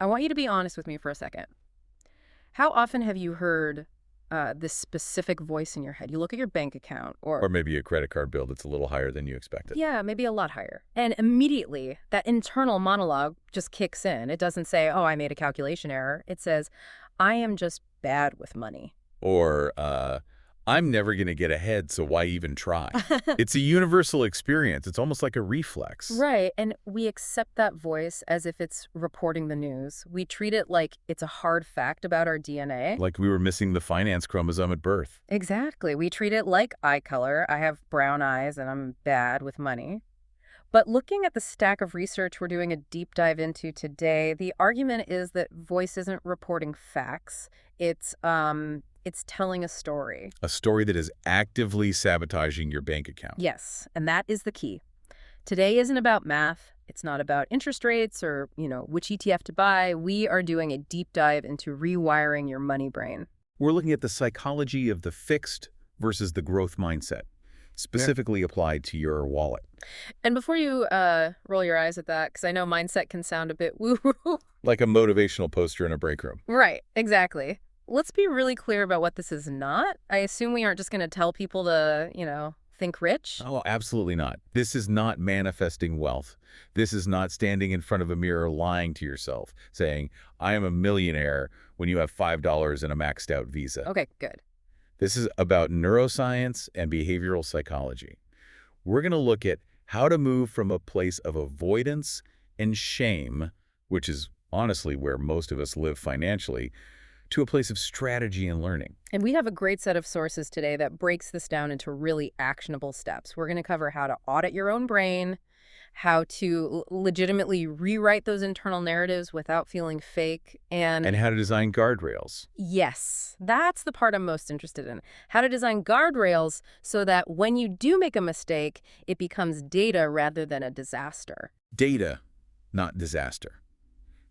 I want you to be honest with me for a second. How often have you heard this specific voice in your head? You look at your bank account or, Or maybe a credit card bill that's a little higher than you expected. yeah, maybe a lot higher. And immediately that internal monologue just kicks in. It doesn't say, oh, I made a calculation error. It says, I am just bad with money. Or, I'm never going to get ahead, so why even try? It's a universal experience. It's almost like a reflex. Right. And we accept that voice as if it's reporting the news. We treat it like it's a hard fact about our DNA. Like we were missing the finance chromosome at birth. Exactly. We treat it like eye color. I have brown eyes and I'm bad with money. But looking at the stack of research we're doing a deep dive into today, the argument is that voice isn't reporting facts. It's telling a story. A story that is actively sabotaging your bank account. Yes, and that is the key. Today isn't about math. It's not about interest rates or, which ETF to buy. We are doing a deep dive into rewiring your money brain. We're looking at the psychology of the fixed versus the growth mindset, specifically applied to your wallet. And before you roll your eyes at that, because I know mindset can sound a bit woo-woo. Like a motivational poster in a break room. Right, exactly. Let's be really clear about what this is not. I assume we aren't just going to tell people to, think rich. Oh, absolutely not. This is not manifesting wealth. This is not standing in front of a mirror lying to yourself, saying, I am a millionaire when you have $5 and a maxed out Visa. Okay, good. This is about neuroscience and behavioral psychology. We're going to look at how to move from a place of avoidance and shame, which is honestly where most of us live financially, to a place of strategy and learning. And we have a great set of sources today that breaks this down into really actionable steps. We're going to cover how to audit your own brain, how to legitimately rewrite those internal narratives without feeling fake, And how to design guardrails. yes, that's the part I'm most interested in. How to design guardrails so that when you do make a mistake, it becomes data rather than a disaster. Data, not disaster.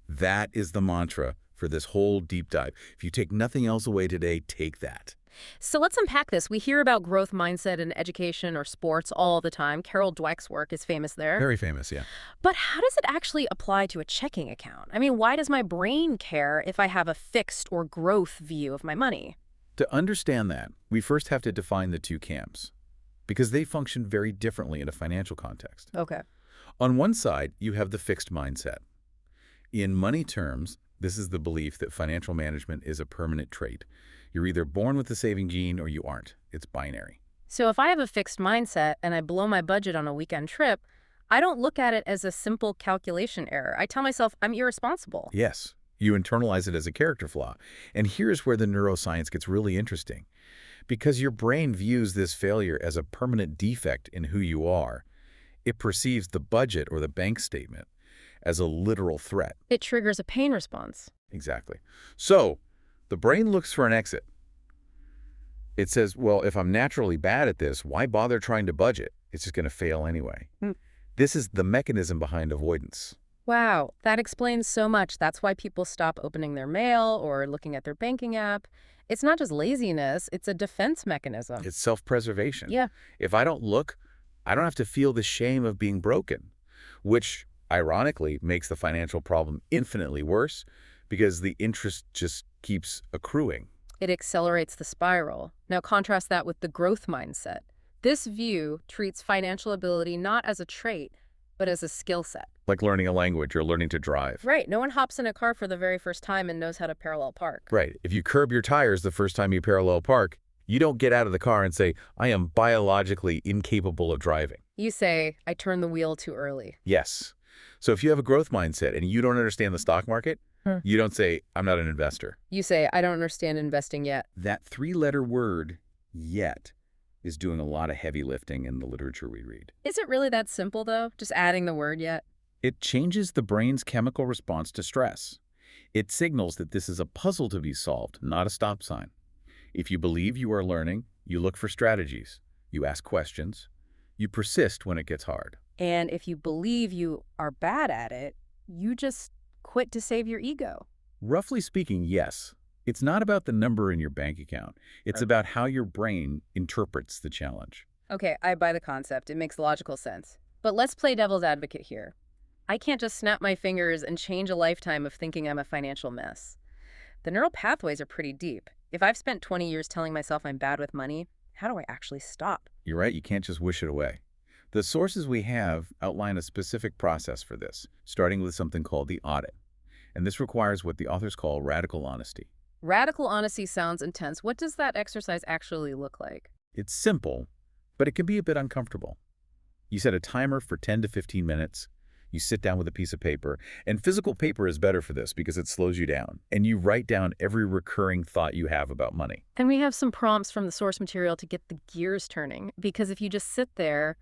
That is the mantra for this whole deep dive. If you take nothing else away today, take that. So let's unpack this. We hear about growth mindset in education or sports all the time. Carol Dweck's work is famous there. Very famous, yeah. But how does it actually apply to a checking account? I mean, why does my brain care if I have a fixed or growth view of my money? To understand that, we first have to define the two camps, because they function very differently in a financial context. Okay. On one side, you have the fixed mindset. In money terms, this is the belief that financial management is a permanent trait. You're either born with the saving gene or you aren't. It's binary. So if I have a fixed mindset and I blow my budget on a weekend trip, I don't look at it as a simple calculation error. I tell myself I'm irresponsible. Yes, you internalize it as a character flaw. And here's where the neuroscience gets really interesting. Because your brain views this failure as a permanent defect in who you are, it perceives the budget or the bank statement as a literal threat. It triggers a pain response. Exactly. So the brain looks for an exit. It says, well, if I'm naturally bad at this, why bother trying to budget? It's just going to fail anyway. Hmm. This is the mechanism behind avoidance. Wow, that explains so much. That's why people stop opening their mail or looking at their banking app. It's not just laziness, it's a defense mechanism. It's self-preservation. Yeah. If I don't look, I don't have to feel the shame of being broken, which ironically makes the financial problem infinitely worse because the interest just keeps accruing. It accelerates the spiral. Now contrast that with the growth mindset. This view treats financial ability not as a trait, but as a skill set. Like learning a language or learning to drive. Right. No one hops in a car for the very first time and knows how to parallel park. Right. If you curb your tires the first time you parallel park, you don't get out of the car and say, I am biologically incapable of driving. You say, I turned the wheel too early. Yes. So if you have a growth mindset and you don't understand the stock market, you don't say, I'm not an investor. You say, I don't understand investing yet. That three-letter word, yet, is doing a lot of heavy lifting in the literature we read. Is it really that simple, though? Just adding the word yet? It changes the brain's chemical response to stress. It signals that this is a puzzle to be solved, not a stop sign. If you believe you are learning, you look for strategies. You ask questions. You persist when it gets hard. And if you believe you are bad at it, you just quit to save your ego. Roughly speaking, yes. It's not about the number in your bank account. It's about how your brain interprets the challenge. Okay, I buy the concept. It makes logical sense. But let's play devil's advocate here. I can't just snap my fingers and change a lifetime of thinking I'm a financial mess. The neural pathways are pretty deep. If I've spent 20 years telling myself I'm bad with money, how do I actually stop? You're right, you can't just wish it away. The sources we have outline a specific process for this, starting with something called the audit. And this requires what the authors call radical honesty. Radical honesty sounds intense. What does that exercise actually look like? It's simple, but it can be a bit uncomfortable. You set a timer for 10 to 15 minutes. You sit down with a piece of paper, and physical paper is better for this because it slows you down, and you write down every recurring thought you have about money. And we have some prompts from the source material to get the gears turning, because if you just sit there,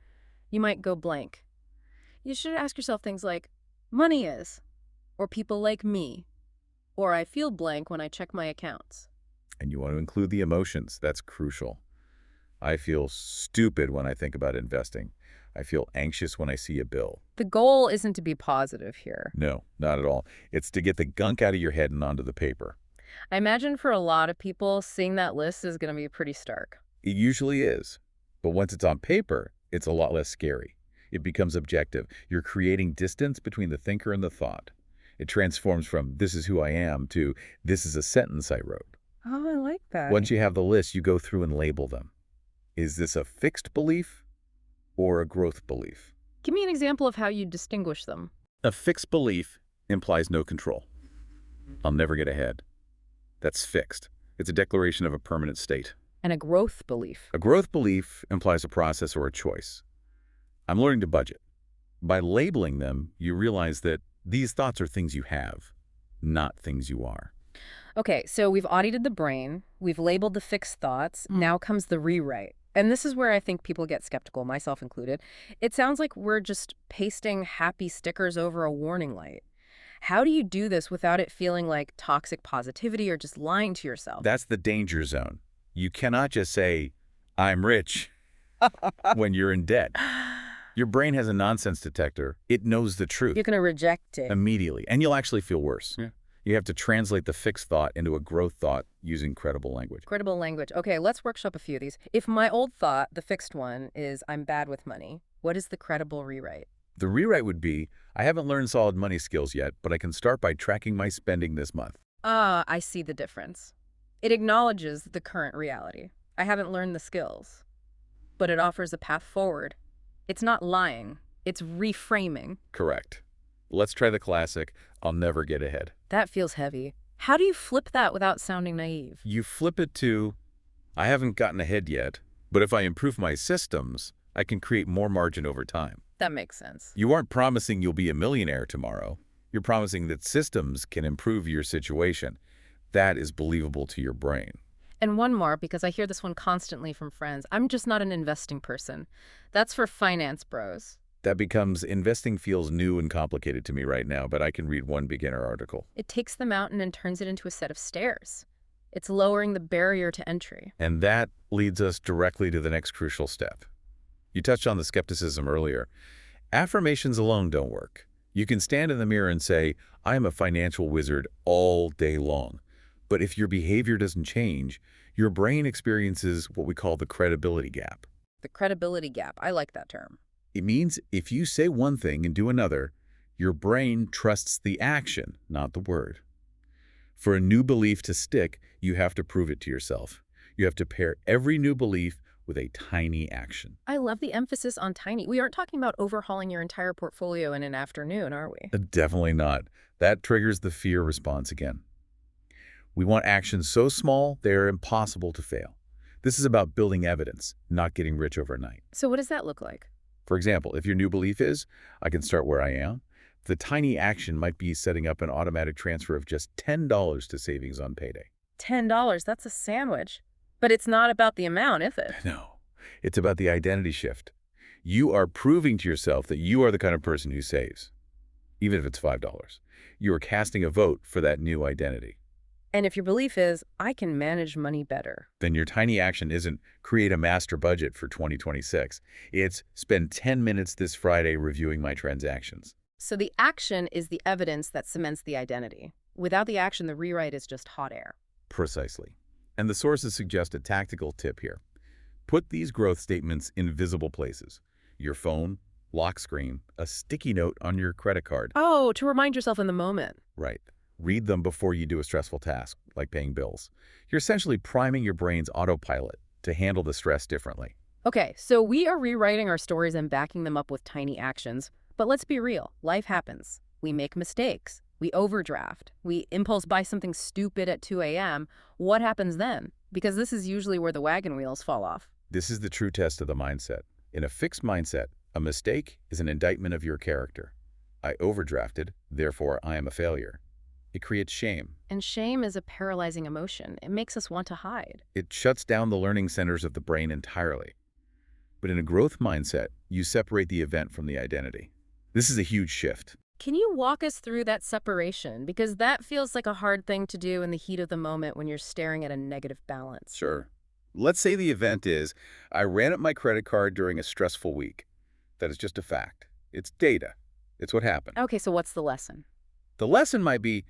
you might go blank. You should ask yourself things like, money is, or people like me, or I feel blank when I check my accounts. And you want to include the emotions. That's crucial. I feel stupid when I think about investing. I feel anxious when I see a bill. The goal isn't to be positive here. No, not at all. It's to get the gunk out of your head and onto the paper. I imagine for a lot of people, seeing that list is going to be pretty stark. It usually is. But once it's on paper, it's a lot less scary. It becomes objective. You're creating distance between the thinker and the thought. It transforms from "this is who I am" to "this is a sentence I wrote." Oh, I like that. Once you have the list, you go through and label them. Is this a fixed belief or a growth belief? Give me an example of how you distinguish them. A fixed belief implies no control. I'll never get ahead. That's fixed. It's a declaration of a permanent state. And a growth belief. A growth belief implies a process or a choice. I'm learning to budget. By labeling them, you realize that these thoughts are things you have, not things you are. Okay, so we've audited the brain, we've labeled the fixed thoughts, now comes the rewrite. And this is where I think people get skeptical, myself included. It sounds like we're just pasting happy stickers over a warning light. How do you do this without it feeling like toxic positivity or just lying to yourself? That's the danger zone. You cannot just say, "I'm rich," when you're in debt. Your brain has a nonsense detector. It knows the truth You're going to reject it. immediately, and you'll actually feel worse. Yeah. You have to translate the fixed thought into a growth thought using credible language. Credible language. Okay, let's workshop a few of these. If my old thought, the fixed one, is I'm bad with money, what is the credible rewrite? The rewrite would be, "I haven't learned solid money skills yet, but I can start by tracking my spending this month." Ah, I see the difference. It acknowledges the current reality. I haven't learned the skills, but it offers a path forward. It's not lying. It's reframing. Correct. Let's try the classic, "I'll never get ahead." That feels heavy. How do you flip that without sounding naive? You flip it to, "I haven't gotten ahead yet, but if I improve my systems, I can create more margin over time." That makes sense. You aren't promising you'll be a millionaire tomorrow. You're promising that systems can improve your situation. That is believable to your brain. And one more, because I hear this one constantly from friends. I'm just not an investing person. That's for finance bros. That becomes, "Investing feels new and complicated to me right now, but I can read one beginner article." It takes the mountain and turns it into a set of stairs. It's lowering the barrier to entry. And that leads us directly to the next crucial step. You touched on the skepticism earlier. Affirmations alone don't work. You can stand in the mirror and say, "I am a financial wizard," all day long. But if your behavior doesn't change, your brain experiences what we call the credibility gap. The credibility gap. I like that term. It means if you say one thing and do another, your brain trusts the action, not the word. For a new belief to stick, you have to prove it to yourself. You have to pair every new belief with a tiny action. I love the emphasis on tiny. We aren't talking about overhauling your entire portfolio in an afternoon, are we? Definitely not. That triggers the fear response again. We want actions so small they're impossible to fail. This is about building evidence, not getting rich overnight. So what does that look like? For example, if your new belief is, "I can start where I am," the tiny action might be setting up an automatic transfer of just $10 to savings on payday. $10, that's a sandwich. But it's not about the amount, is it? No, it's about the identity shift. You are proving to yourself that you are the kind of person who saves, even if it's $5. You are casting a vote for that new identity. And if your belief is, I can manage money better, Then your tiny action isn't create a master budget for 2026. It's spend 10 minutes this Friday reviewing my transactions. so the action is the evidence that cements the identity. Without the action, the rewrite is just hot air. Precisely. And the sources suggest a tactical tip here. Put these growth statements in visible places. Your phone, Lock screen, a sticky note on your credit card. Oh, to remind yourself in the moment. Right. Read them before you do a stressful task, like paying bills. You're essentially priming your brain's autopilot to handle the stress differently. Okay, so we are rewriting our stories and backing them up with tiny actions. But let's be real, life happens. We make mistakes. We overdraft. We impulse buy something stupid at 2 a.m. What happens then? Because this is usually where the wagon wheels fall off. This is the true test of the mindset. In a fixed mindset, a mistake is an indictment of your character. I overdrafted, therefore I am a failure. It creates shame. And shame is a paralyzing emotion. It makes us want to hide. It shuts down the learning centers of the brain entirely. But in a growth mindset, you separate the event from the identity. This is a huge shift. Can you walk us through that separation? Because that feels like a hard thing to do in the heat of the moment when you're staring at a negative balance. Sure. Let's say the event is, I ran up my credit card during a stressful week. That is just a fact. It's data. It's what happened. Okay, so what's the lesson? The lesson might be,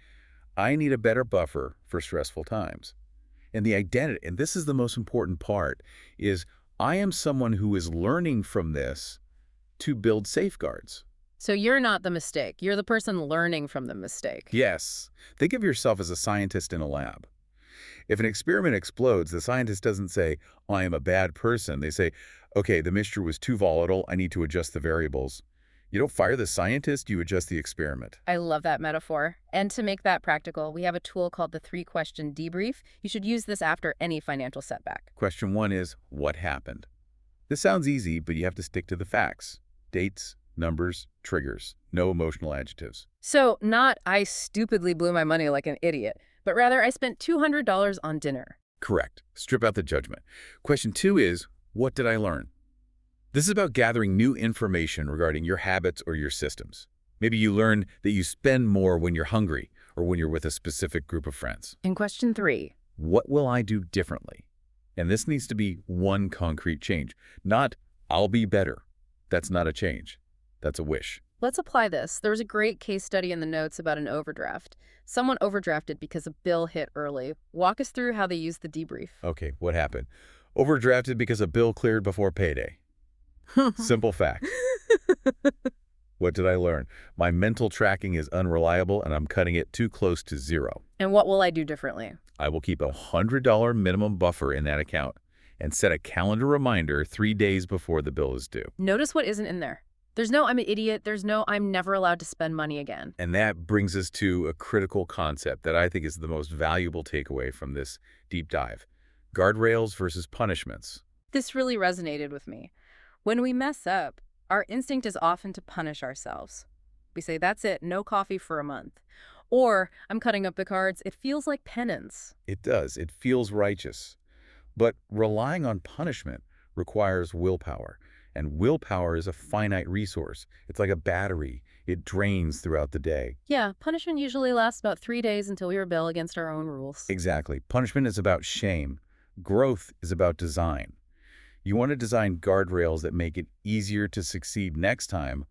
I need a better buffer for stressful times. And the identity, and this is the most important part, is I am someone who is learning from this to build safeguards. So you're not the mistake. You're the person learning from the mistake. Yes. Think of yourself as a scientist in a lab. If an experiment explodes, the scientist doesn't say, I am a bad person. They say, okay, the mixture was too volatile. I need to adjust the variables. You don't fire the scientist, you adjust the experiment. I love that metaphor. And to make that practical, we have a tool called the 3-question debrief. You should use this after any financial setback. Question 1 is, what happened? This sounds easy, but you have to stick to the facts. Dates, numbers, triggers, no emotional adjectives. So not I stupidly blew my money like an idiot, but rather I spent $200 on dinner. Correct. Strip out the judgment. Question 2 is, what did I learn? This is about gathering new information regarding your habits or your systems. Maybe you learn that you spend more when you're hungry or when you're with a specific group of friends. And question 3. What will I do differently? And this needs to be one concrete change, not I'll be better. That's not a change. That's a wish. Let's apply this. There was a great case study in the notes about an overdraft. Someone overdrafted because a bill hit early. Walk us through how they used the debrief. Okay, what happened? Overdrafted because a bill cleared before payday. Simple fact. What did I learn? My mental tracking is unreliable and I'm cutting it too close to zero. And what will I do differently? I will keep a $100 minimum buffer in that account and set a calendar reminder 3 days before the bill is due. Notice what isn't in there. There's no I'm an idiot. There's no I'm never allowed to spend money again. And that brings us to a critical concept that I think is the most valuable takeaway from this deep dive. Guardrails versus punishments. This really resonated with me. When we mess up, our instinct is often to punish ourselves. We say, that's it, no coffee for a month. Or, I'm cutting up the cards, it feels like penance. It does. It feels righteous. But relying on punishment requires willpower. And willpower is a finite resource. It's like a battery. It drains throughout the day. Yeah, punishment usually lasts about 3 days until we rebel against our own rules. Exactly. Punishment is about shame. Growth is about design. You want to design guardrails that make it easier to succeed next time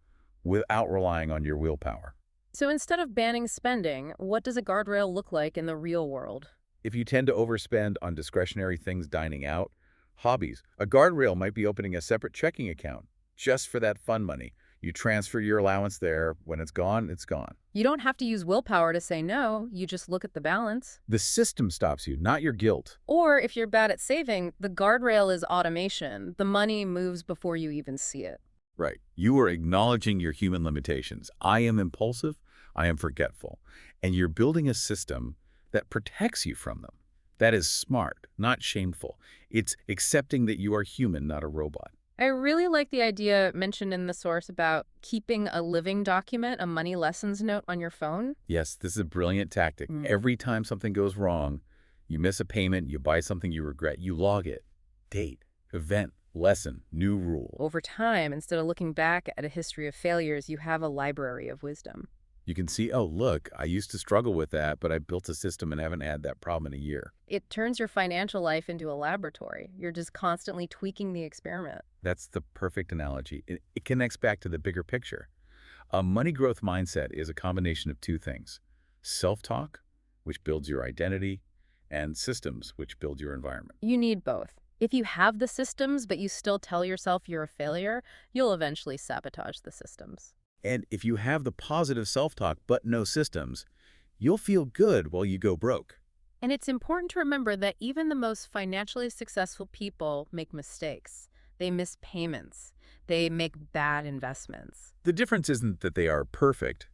without relying on your willpower. So instead of banning spending, what does a guardrail look like in the real world? If you tend to overspend on discretionary things, dining out, hobbies, a guardrail might be opening a separate checking account just for that fun money. You transfer your allowance there. When it's gone, it's gone. You don't have to use willpower to say no, you just look at the balance. The system stops you, not your guilt. Or if you're bad at saving, the guardrail is automation. The money moves before you even see it. Right. You are acknowledging your human limitations. I am impulsive. I am forgetful. And you're building a system that protects you from them. That is smart, not shameful. It's accepting that you are human, not a robot. I really like the idea mentioned in the source about keeping a living document, a money lessons note on your phone. Yes, this is a brilliant tactic. Every time something goes wrong, you miss a payment, you buy something you regret, you log it. Date, event, lesson, new rule. Over time, instead of looking back at a history of failures, you have a library of wisdom. You can see, oh, look, I used to struggle with that, but I built a system and haven't had that problem in a year. It turns your financial life into a laboratory. You're just constantly tweaking the experiment. That's the perfect analogy. It connects back to the bigger picture. A money growth mindset is a combination of two things: self-talk, which builds your identity, and systems, which build your environment. You need both. If you have the systems, but you still tell yourself you're a failure, you'll eventually sabotage the systems. And if you have the positive self-talk but no systems, you'll feel good while you go broke. And it's important to remember that even the most financially successful people make mistakes. They miss payments. They make bad investments. The difference isn't that they are perfect.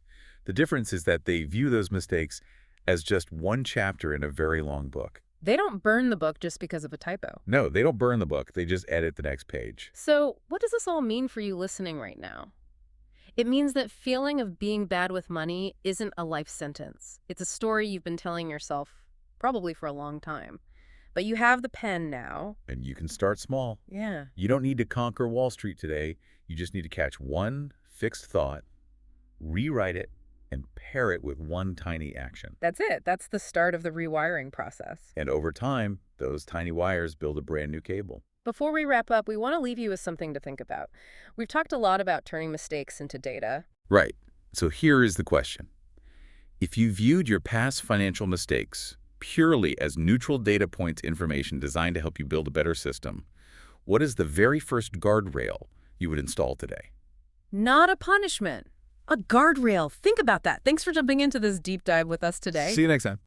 The difference is that they view those mistakes as just one chapter in a very long book. They don't burn the book just because of a typo. No, they don't burn the book. They just edit the next page. So, what does this all mean for you listening right now? It means that feeling of being bad with money isn't a life sentence. It's a story you've been telling yourself probably for a long time. But you have the pen now. And you can start small. Yeah. You don't need to conquer Wall Street today. You just need to catch one fixed thought, rewrite it, and pair it with one tiny action. That's it. That's the start of the rewiring process. And over time, those tiny wires build a brand new cable. Before we wrap up, we want to leave you with something to think about. We've talked a lot about turning mistakes into data. Right. So here is the question. If you viewed your past financial mistakes purely as neutral data points information designed to help you build a better system, what is the very first guardrail you would install today? Not a punishment. A guardrail. Think about that. Thanks for jumping into this deep dive with us today. See you next time.